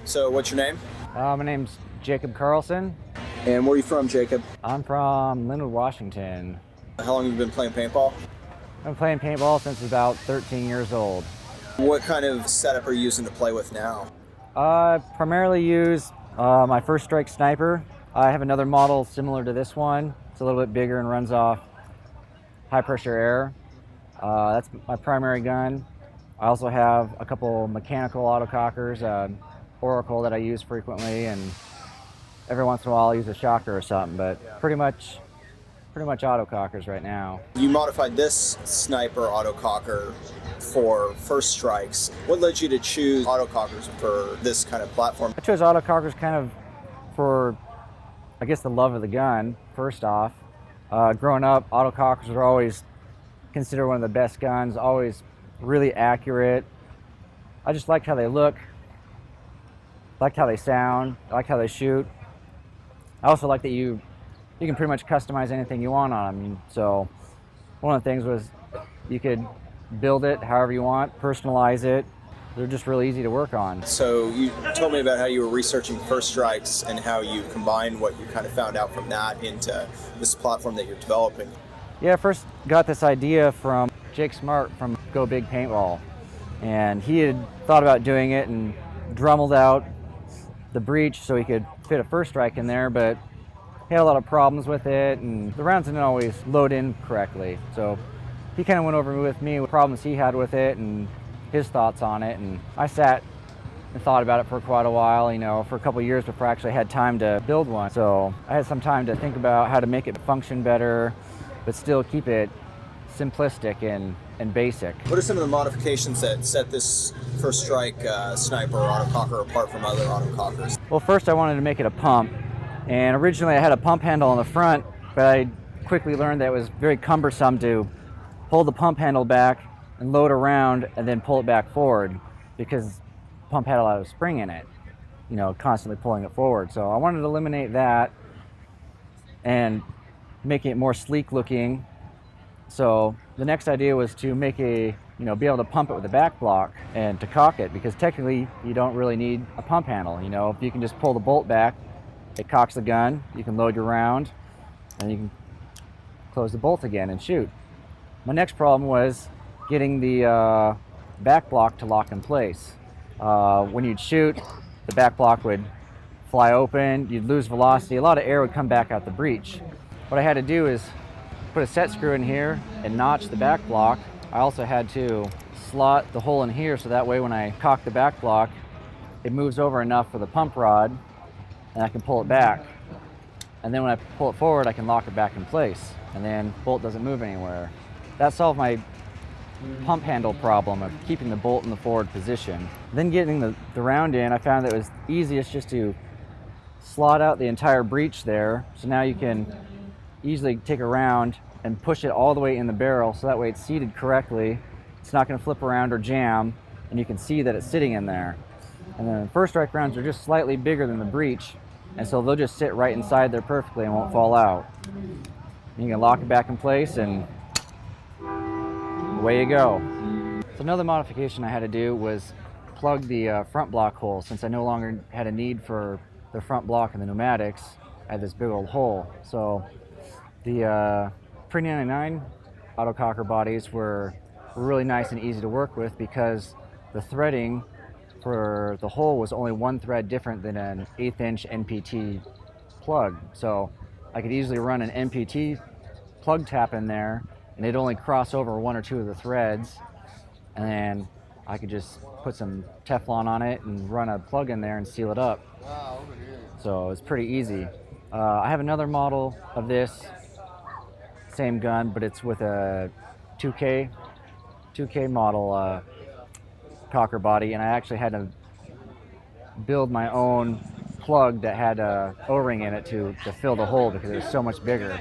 So what's your name? My name's Jacob Carlson. And where are you from, Jacob? I'm from Linwood, Washington. How long have you been playing paintball? I've been playing paintball since about 13 years old. What kind of setup are you using to play with now? I primarily use my First Strike sniper. I have another model similar to this one. It's a little bit bigger and runs off high pressure air. That's my primary gun. I also have a couple mechanical autocockers, Oracle that I use frequently, and every once in a while I'll use a shocker or something, but pretty much autocockers right now. You modified this sniper autococker for first strikes. What led you to choose autocockers for this kind of platform? I chose autocockers kind of for, I guess, the love of the gun, first off. Growing up, autocockers were always considered one of the best guns, always really accurate. I just liked how they look, liked how they sound, I liked how they shoot. I also like that you can pretty much customize anything you want on them. So one of the things was you could build it however you want, personalize it. They're just really easy to work on. So you told me about how you were researching first strikes and how you combined what you kind of found out from that into this platform that you're developing. Yeah, I first got this idea from Jake Smart from Go Big Paintball. And he had thought about doing it and drummeled out the breech so he could fit a first strike in there, but he had a lot of problems with it, and the rounds didn't always load in correctly. So he kind of went over with me with problems he had with it and his thoughts on it, and I sat and thought about it for quite a while, for a couple of years before I actually had time to build one. So I had some time to think about how to make it function better, but still keep it simplistic and basic. What are some of the modifications that set this First Strike sniper autococker apart from other autocockers? Well, first I wanted to make it a pump, and originally I had a pump handle on the front, but I quickly learned that it was very cumbersome to pull the pump handle back and load around and then pull it back forward, because the pump had a lot of spring in it, constantly pulling it forward. So I wanted to eliminate that and make it more sleek looking. So the next idea was to make be able to pump it with a back block and to cock it, because technically you don't really need a pump handle. If you can just pull the bolt back, it cocks the gun, you can load your round, and you can close the bolt again and shoot. My next problem was getting the back block to lock in place. When you'd shoot, the back block would fly open, you'd lose velocity, a lot of air would come back out the breech. What I had to do is put a set screw in here and notch the back block. I also had to slot the hole in here so that way when I cock the back block, it moves over enough for the pump rod and I can pull it back. And then when I pull it forward, I can lock it back in place, and then the bolt doesn't move anywhere. That solved my pump handle problem of keeping the bolt in the forward position. Then getting the round in, I found that it was easiest just to slot out the entire breech there. So now you can easily take a round and push it all the way in the barrel, so that way it's seated correctly. It's not going to flip around or jam, and you can see that it's sitting in there. And then the first strike rounds are just slightly bigger than the breech, and so they'll just sit right inside there perfectly and won't fall out. You can lock it back in place and away you go. So another modification I had to do was plug the front block hole. Since I no longer had a need for the front block in the pneumatics, I had this big old hole. So the pre-99 autococker bodies were really nice and easy to work with, because the threading for the hole was only one thread different than an 1/8 inch NPT plug. So I could easily run an NPT plug tap in there, and it'd only cross over one or two of the threads, and then I could just put some Teflon on it and run a plug in there and seal it up. So it's pretty easy. I have another model of this same gun, but it's with a 2K model cocker body, and I actually had to build my own plug that had a O-ring in it to fill the hole, because it was so much bigger.